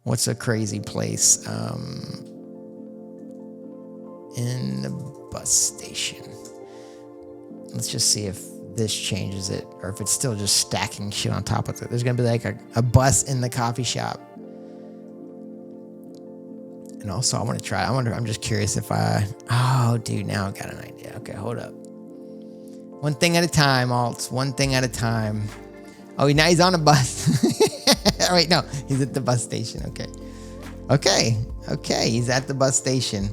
What's a crazy place? In the bus station. Let's just see if this changes it, or if it's still just stacking shit on top of it. There's gonna be like a bus in the coffee shop. And also I want to try, I'm just curious if oh dude, now I've got an idea. Okay, hold up. One thing at a time, Alts. One thing at a time. Oh, now he's on a bus. Wait, no, he's at the bus station. Okay, he's at the bus station.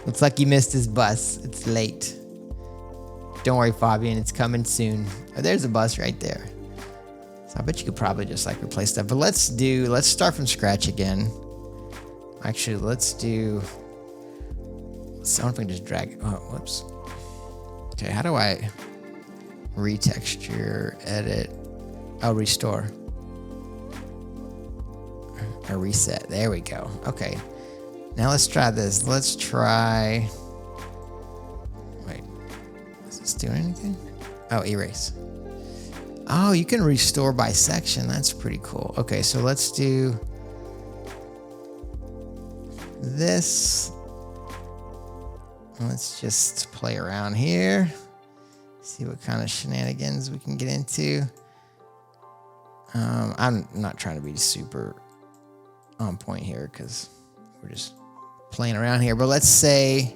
Looks like he missed his bus. It's late. Don't worry, Fabian, it's coming soon. Oh, there's a bus right there. So I bet you could probably just like replace that. But let's start from scratch again. Actually, I wonder if I can just drag it. Oh, whoops. Okay, how do I retexture, edit? Oh, restore. Or reset. There we go. Okay. Now let's try this. Let's try... Wait. Is this doing anything? Oh, erase. Oh, you can restore by section. That's pretty cool. Okay, so let's do... this. Let's just play around here. See what kind of shenanigans we can get into. I'm not trying to be super on point here because we're just playing around here. But let's say,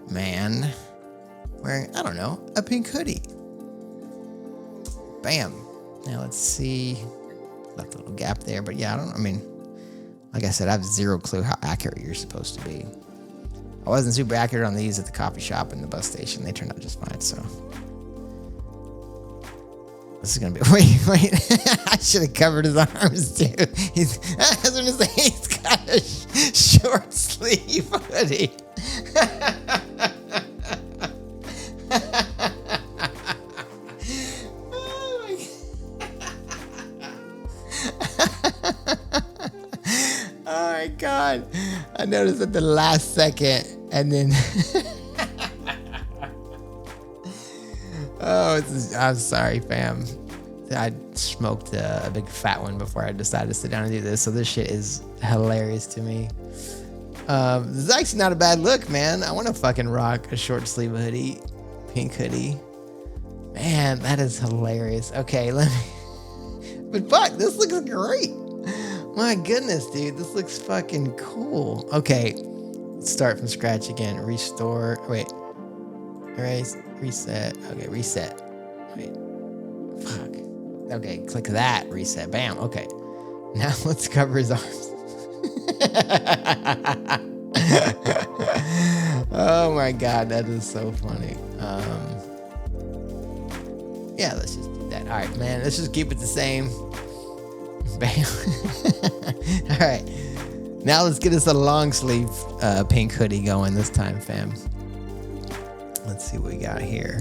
man, wearing, I don't know, a pink hoodie. Bam. Now let's see. Left a little gap there, but yeah, like I said, I have zero clue how accurate you're supposed to be. I wasn't super accurate on these at the coffee shop and the bus station. They turned out just fine, so. This is gonna be, wait. I should have covered his arms too. He's got a short sleeve hoodie. Oh my God. I noticed at the last second and then I'm sorry, fam. I smoked a big fat one before I decided to sit down and do this, so this shit is hilarious to me. This is actually not a bad look, man. I want to fucking rock a short sleeve hoodie, pink hoodie. Man, that is hilarious. Okay, but fuck, this looks great. My goodness, dude, this looks fucking cool. Okay, let's start from scratch again. Restore. Wait. Erase. Reset. Okay, reset. Wait. Fuck. Okay, click that. Reset. Bam. Okay. Now let's cover his arms. Oh my God, that is so funny. Yeah, let's just do that. All right, man. Let's just keep it the same. Bam. All right. Now let's get us a long sleeve pink hoodie going this time, fam. Let's see what we got here.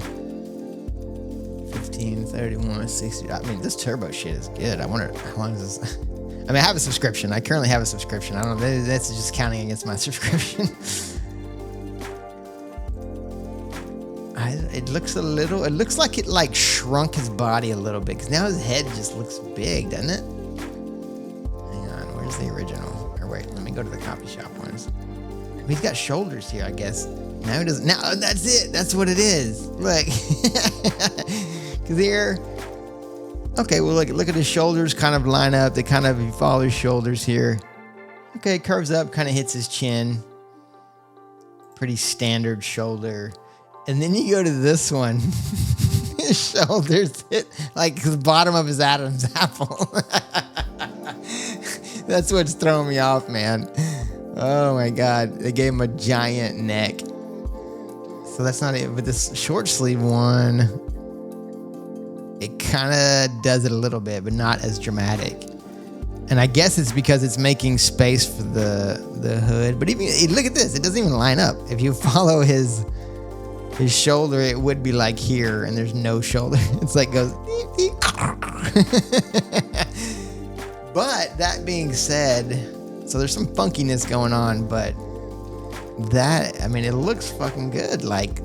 15, 31, 60. I mean, this turbo shit is good. I wonder how long is this? I mean, I have a subscription. I currently have a subscription. I don't know. That's just counting against my subscription. It looks like it like shrunk his body a little bit because now his head just looks big, doesn't it? Hang on, where's the original? Or wait, let me go to the coffee shop ones. He's got shoulders here, I guess. Now he doesn't. Now that's it. That's what it is. Look, because here. Okay, well look at his shoulders kind of line up. They kind of, if you follow his shoulders here. Okay, curves up, kind of hits his chin. Pretty standard shoulder. And then you go to this one. His shoulders hit like the bottom of his Adam's apple. That's what's throwing me off, man. Oh my God, they gave him a giant neck. So that's not it, but this short sleeve one, it kind of does it a little bit, but not as dramatic. And I guess it's because it's making space for the hood. But even look at this, it doesn't even line up. If you follow his shoulder, it would be like here, and there's no shoulder. It's like goes. But that being said, so there's some funkiness going on, but that, I mean, it looks fucking good. Like,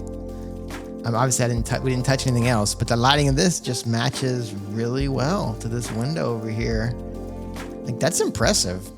obviously we didn't touch anything else, but the lighting of this just matches really well to this window over here. Like, that's impressive.